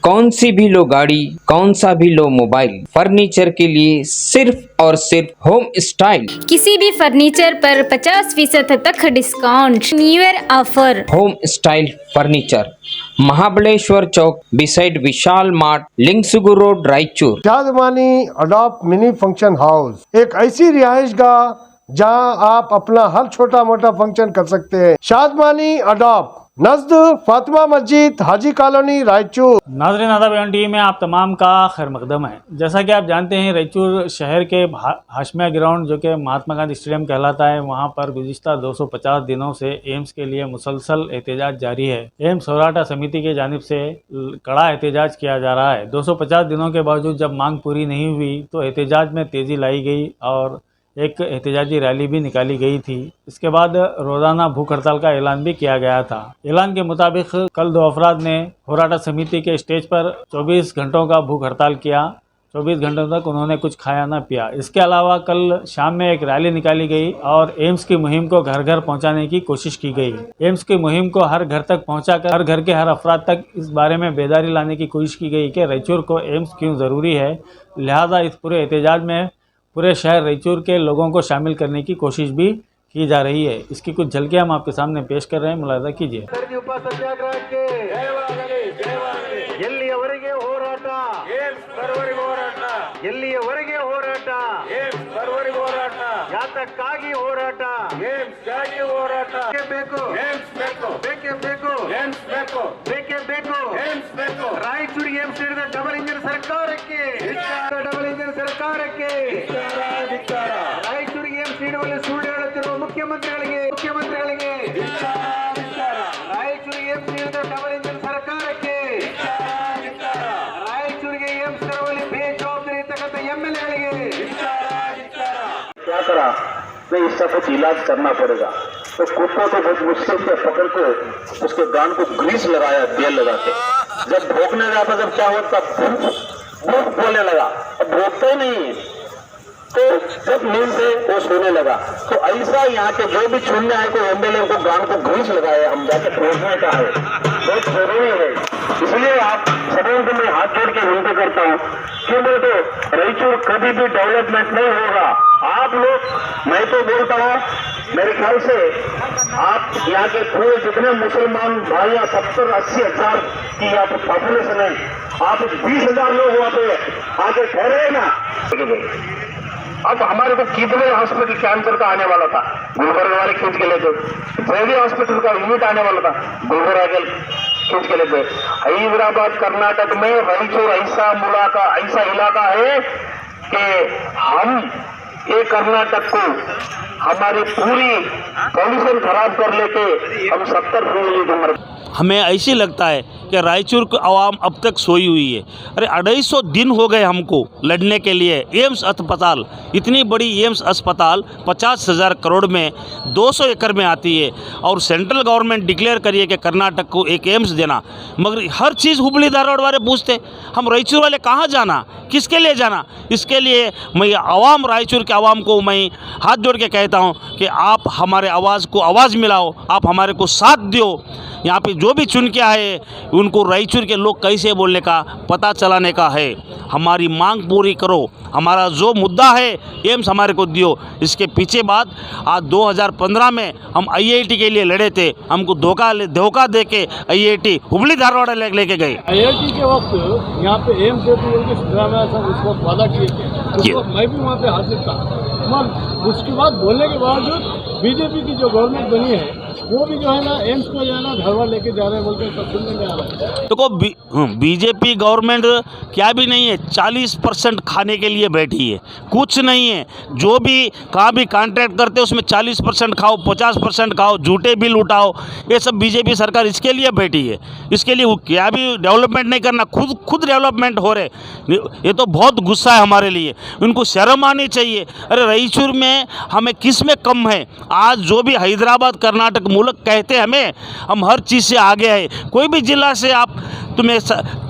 कौन सी भी लो गाड़ी, कौन सा भी लो मोबाइल, फर्नीचर के लिए सिर्फ और सिर्फ होम स्टाइल। किसी भी फर्नीचर पर 50% तक discount. New year offer. Home style furniture, Mahabaleshwar chowk beside Vishal mart, Lingsugur road, Raichur. शादमानी अडॉप्ट मिनी फंक्शन हाउस, एक ऐसी रिहाइश गाह जहां आप अपना हर छोटा मोटा फंक्शन कर सकते हैं। शादमानी अडॉप्ट नज़द फातिमा मस्जिद, हाजी कॉलोनी, रायचूर। नाज़रीन आदाब, टीवी में आप तमाम का खैर मकदम है। जैसा कि आप जानते हैं, रायचूर शहर के हाशमिया ग्राउंड जो कि महात्मा गांधी स्टेडियम कहलाता है, वहां पर गुज़िश्ता 250 दिनों से एम्स के लिए मुसलसल एहतजाज जारी है। एम्स होराटा समिति की जानिब से कड़ा एहतजाज किया जा रहा है। 250 दिनों के बावजूद जब मांग पूरी नहीं हुई तो एहतजाज में तेज़ी लाई गई और एक एहतजाजी रैली भी निकाली गई थी। इसके बाद रोज़ाना भूख हड़ताल का ऐलान भी किया गया था। ऐलान के मुताबिक कल 2 अफराद ने होराटा समिति के स्टेज पर 24 घंटों का भूख हड़ताल किया। 24 घंटों तक उन्होंने कुछ खाया ना पिया। इसके अलावा कल शाम में एक रैली निकाली गई और एम्स की मुहिम को घर घर पहुंचाने की कोशिश की गई। एम्स की मुहिम को हर घर तक पहुंचाकर हर घर के हर अफराद तक इस बारे में बेदारी लाने की कोशिश की गई कि रायचूर को एम्स क्यों ज़रूरी है। लिहाजा इस पूरे एहतजाज में पूरे शहर रायचूर के लोगों को शामिल करने की कोशिश भी की जा रही है। इसकी कुछ झलकियां हम आपके सामने पेश कर रहे हैं, मुलाहिजा कीजिए। ಯಾತಕ್ಕಾಗಿ ಹೋರಾಟ ಏಮ್ಸ್ಗಾಗಿ ಹೋರಾಟ ಬೇಕು ಏಮ್ಸ್ ಬೇಕು ಬೇಕೇ ಬೇಕು ಏಮ್ಸ್ ಬೇಕು ಬೇಕೇ ಬೇಕು ಏಮ್ಸ್ ಬೇಕು ರಾಯಚೂರಿಗೆ ಏಮ್ಸ್ ಹಿಡಿದ ಡಬಲ್ ಇಂಜಿನ್ ಸರ್ಕಾರಕ್ಕೆ ಡಬಲ್ ಇಂಜಿನ್ ಸರ್ಕಾರಕ್ಕೆ ರಾಯಚೂರಿಗೆ ಏಮ್ಸ್ ನೀಡುವಲ್ಲಿ ಸುಳ್ಳು ಹೇಳುತ್ತಿರುವ ಮುಖ್ಯಮಂತ್ರಿಗಳಿಗೆ ರಾಯಚೂರಿಗೆ ಏಮ್ಸ್ ನೀಡಿದ ಡಬಲ್ ಇಂಜಿನ್ ಸರ್ಕಾರಕ್ಕೆ ರಾಯಚೂರಿಗೆ ಏಮ್ಸ್ ತರುವಲ್ಲಿ ಬೇಜವಾಬ್ದಾರಿ ತಕ್ಕಂತ MLA क्या करा तो इसका कुछ इलाज करना पड़ेगा। तो कुत्तों को बहुत मुश्किल से पकड़ को उसके गान को ग्रीस लगाया तेल लगा के। जब भोंकने जाता जब क्या होता भूख बोलने लगा, अब भोंकता ही नहीं। तो जब नींद से वो सोने लगा। तो ऐसा यहाँ के जो भी चुनने आए को MLA को गान को ग्रीस लगाया हम जाके पहुंचने का है, बहुत जरूरी है। इसलिए आप सभी को मैं हाथ जोड़ के विनती करता हूँ क्यों बोले तो रायचूर कभी भी डेवलपमेंट नहीं होगा। आप लोग, मैं तो बोलता हूँ मेरे ख्याल से आप यहाँ के पूरे जितने मुसलमान भाइयाँ 70-80 हजार की यहाँ पे पॉपुलेशन है, आप 20,000 लोग वहाँ पे आके ठहरे ना। अब हमारे को कितने हॉस्पिटल कैंसर का आने वाला था, गुलबर्गा वाले खींच के लेते। सैदी हॉस्पिटल का यूनिट आने वाला था, गुलबर्गा के खींच के लेते। हैदराबाद कर्नाटक में रायचूर ऐसा इलाका है कि हम ये कर्नाटक को हमारी पूरी पॉल्यूशन खराब कर लेके हम 70 हमें ऐसे लगता है कि रायचूर की आवाम अब तक सोई हुई है। अरे 250 दिन हो गए हमको लड़ने के लिए। एम्स अस्पताल, इतनी बड़ी एम्स अस्पताल 50,000 करोड़ में 200 एकड़ में आती है और सेंट्रल गवर्नमेंट डिक्लेयर करिए कि कर्नाटक को एक एम्स देना, मगर हर चीज़ हुबली धारवाड़ वाले पूछते, हम रायचूर वाले कहाँ जाना, किसके लिए जाना। इसके लिए मैं आवाम, रायचूर के आवाम को मैं हाथ जोड़ के कहता हूँ कि आप हमारे आवाज़ को आवाज़ मिलाओ, आप हमारे को साथ दो। यहाँ पे जो भी चुन के आए उनको रायचूर के लोग कैसे बोलने का पता चलाने का है। हमारी मांग पूरी करो, हमारा जो मुद्दा है एम्स हमारे को दियो। इसके पीछे बात आज 2015 में हम IIT के लिए लड़े थे, हमको धोखा दे के IIT हुबली धारवाड़ लेके गए। IIT के वक्त यहाँ पे एम्स देते सिद्धरामैया साहब उस वक्त वादा किए थे, उस वक्त मैं भी वहाँ पे हाजिर था। मगर उसके बाद बोलने के बावजूद बीजेपी की जो गवर्नमेंट बनी है वो भी जो है ना एम्स को जो है ना धारवाड़ लेके जा रहे हैं बोलकर सब सुनने में आ रहा है। देखो बीजेपी गवर्नमेंट क्या भी नहीं है, 40% खाने के लिए बैठी है, कुछ नहीं है। जो भी कहाँ भी कॉन्ट्रैक्ट करते उसमें 40% खाओ, 50% खाओ, झूठे बिल उठाओ, ये सब बीजेपी सरकार इसके लिए बैठी है। इसके लिए क्या भी डेवलपमेंट नहीं करना, खुद डेवलपमेंट हो रहे। ये तो बहुत गुस्सा है हमारे लिए, उनको शर्म आनी चाहिए। अरे रायचूर में हमें किस में कम है। आज जो भी हैदराबाद कर्नाटक मुल्क कहते हैं हमें, हम हर चीज़ से आगे है। कोई भी जिला से आप तुम्हें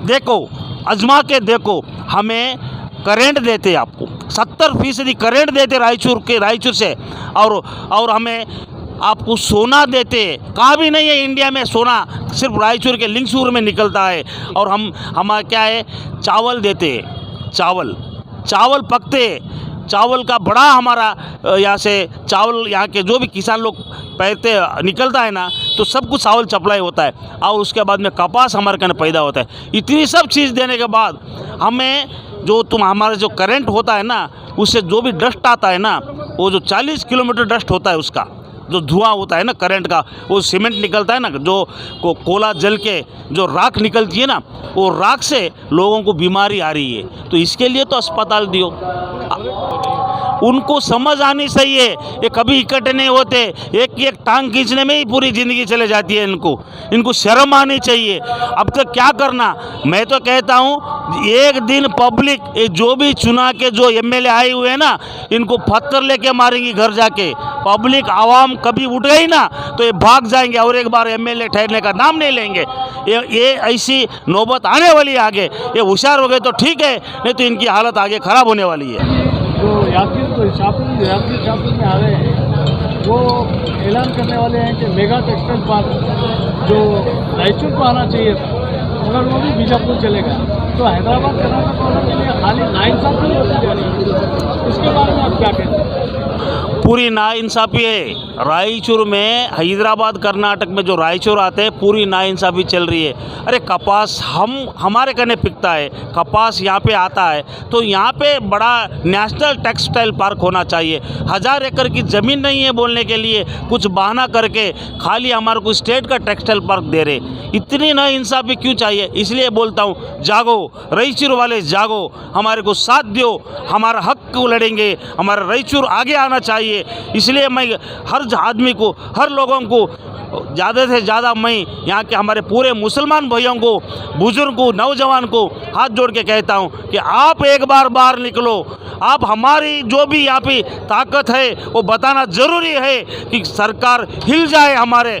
देखो, आजमा के देखो, हमें करेंट देते आपको 70% करेंट देते रायचूर से और हमें आपको सोना देते, कहा भी नहीं है इंडिया में सोना, सिर्फ रायचूर के लिंगसूर में निकलता है। और हमारा क्या है, चावल देते, चावल पकते, चावल का बड़ा हमारा यहाँ से चावल यहाँ के जो भी किसान लोग पैरते निकलता है ना, तो सब कुछ चावल सप्लाई होता है। और उसके बाद में कपास हमारे कने पैदा होता है। इतनी सब चीज़ देने के बाद हमें जो हमारा जो करंट होता है ना, उससे जो भी डस्ट आता है ना, वो जो 40 किलोमीटर डस्ट होता है, उसका जो धुआं होता है ना करंट का, वो सीमेंट निकलता है ना, जो कोयला जल के जो राख निकलती है ना, वो राख से लोगों को बीमारी आ रही है। तो इसके लिए तो अस्पताल दियो। उनको समझ आनी चाहिए, ये कभी इकट्ठे नहीं होते, एक टांग खींचने में ही पूरी ज़िंदगी चले जाती है। इनको शर्म आनी चाहिए। अब तक क्या करना, मैं तो कहता हूँ एक दिन पब्लिक, ये जो भी चुना के जो एमएलए आए हुए हैं ना, इनको पत्थर लेके मारेंगी घर जाके। पब्लिक आवाम कभी उठ गई ना, तो ये भाग जाएंगे और एक बार एमएलए ठहरने का नाम नहीं लेंगे। ये ऐसी नौबत आने वाली है आगे। ये होशियार हो गए तो ठीक है, नहीं तो इनकी हालत आगे ख़राब होने वाली है। जो यात्री शॉपिंग में आ रहे हैं, वो ऐलान करने वाले हैं कि मेगा टेक्सटाइल पार्क जो रायचूर को आना चाहिए था, अगर वो भी बीजापुर चलेगा तो हैदराबाद कर्नाटक वालों के लिए खाली नाइंसाफी होती जा रही है। इसके बारे में आप क्या कहते हैं? पूरी नाइंसाफ़ी है। रायचूर में, हैदराबाद कर्नाटक में जो रायचूर आते हैं, पूरी नाइंसाफ़ी चल रही है। अरे कपास हमारे कने पिकता है, कपास यहाँ पे आता है, तो यहाँ पे बड़ा नेशनल टेक्सटाइल पार्क होना चाहिए। 1000 एकड़ की ज़मीन नहीं है बोलने के लिए, कुछ बहाना करके खाली हमारे को स्टेट का टेक्सटाइल पार्क दे रहे। इतनी नाइंसाफ़ी क्यों चाहिए? इसलिए बोलता हूँ, जागो रायचूर वाले, जागो, हमारे को साथ दो, हमारा हक को लड़ेंगे, हमारा रायचूर आगे आना चाहिए। इसलिए मैं हर आदमी को, हर लोगों को, ज़्यादा से ज़्यादा मैं यहाँ के हमारे पूरे मुसलमान भाइयों को, बुजुर्ग को, नौजवान को हाथ जोड़ के कहता हूँ कि आप एक बार बाहर निकलो। आप हमारी जो भी यहाँ पे ताकत है वो बताना ज़रूरी है कि सरकार हिल जाए, हमारे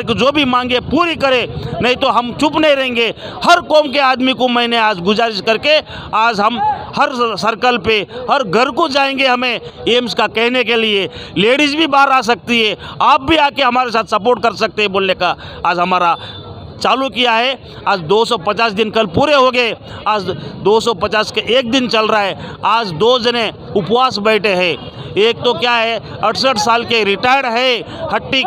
को जो भी मांगे पूरी करे, नहीं तो हम चुप नहीं रहेंगे। हर कौम के आदमी को मैंने आज गुजारिश करके, आज हम हर सर्कल पे, हर घर को जाएंगे हमें एम्स का कहने के लिए। लेडीज़ भी बाहर आ सकती है, आप भी आके हमारे साथ सपोर्ट कर सकते हैं बोलने का आज हमारा चालू किया है। आज 250 दिन कल पूरे हो गए, आज 250 के एक दिन चल रहा है। आज 2 जने उपवास बैठे हैं। एक तो क्या है, 68 साल के रिटायर्ड है, हट्टी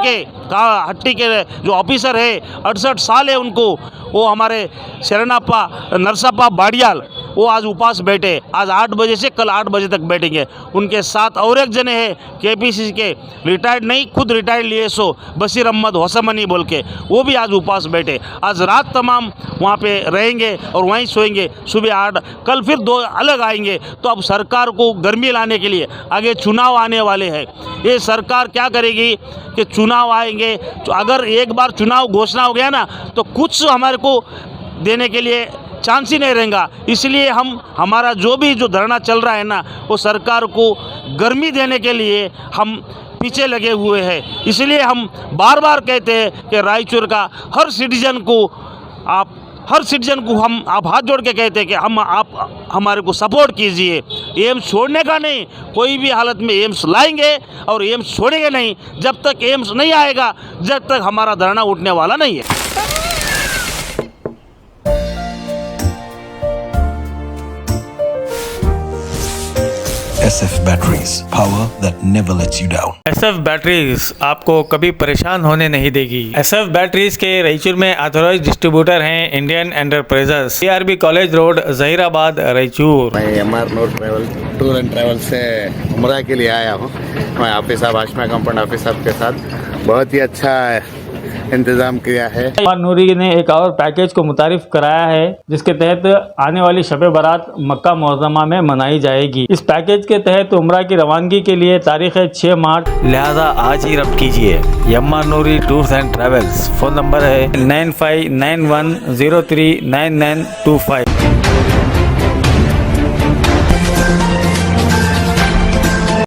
के जो ऑफिसर है, 68 साल है उनको, वो हमारे शरणप्पा नरसप्पा बाड़ियाल, वो आज उपवास बैठे। आज 8 बजे से कल 8 बजे तक बैठेंगे। उनके साथ और एक जने हैं केपीसीसी के, रिटायर्ड नहीं, खुद रिटायर्ड लिए सो, बशीर अहमद होसमनी बोल के, वो भी आज उपवास बैठे। आज रात तमाम वहाँ पे रहेंगे और वहीं सोएंगे। सुबह 8, कल फिर 2 अलग आएंगे। तो अब सरकार को गर्मी लाने के लिए, आगे चुनाव आने वाले हैं, ये सरकार क्या करेगी कि चुनाव आएंगे, तो अगर एक बार चुनाव घोषणा हो गया ना, तो कुछ हमारे को देने के लिए चांस ही नहीं रहेगा। इसलिए हमारा जो धरना चल रहा है ना, वो सरकार को गर्मी देने के लिए हम पीछे लगे हुए हैं। इसलिए हम बार बार कहते हैं कि रायचूर का हर सिटीजन को आप हाथ जोड़ के कहते हैं कि आप हमारे को सपोर्ट कीजिए। एम्स छोड़ने का नहीं, कोई भी हालत में एम्स लाएंगे और एम्स छोड़ेंगे नहीं। जब तक एम्स नहीं आएगा, जब तक हमारा धरना उठने वाला नहीं है। SF Batteries, power that never lets you down. SF batteries आपको कभी परेशान होने नहीं देगी। SF बैटरीज के रायचूर में ऑथराइज्ड डिस्ट्रीब्यूटर हैं Indian enterprises, CRB college road, Zaheerabad, Raichur. मैं MR note travel tour and travel से उम्रा के लिए आया हूँ। मैं हाफिज साहब, हाशमी कंपाउंड हाफिज साहब के साथ बहुत ही अच्छा इंतजाम किया है। उमर नूरी ने एक और पैकेज को मुतारिफ कराया है, जिसके तहत आने वाली शब बारात मक्का मुअज़्ज़मा में मनाई जाएगी। इस पैकेज के तहत उम्रा की रवानगी के लिए तारीख है 6 मार्च, लिहाजा आज ही रब्त कीजिए। Umar Noori tours and travels. Phone number है 9591039925।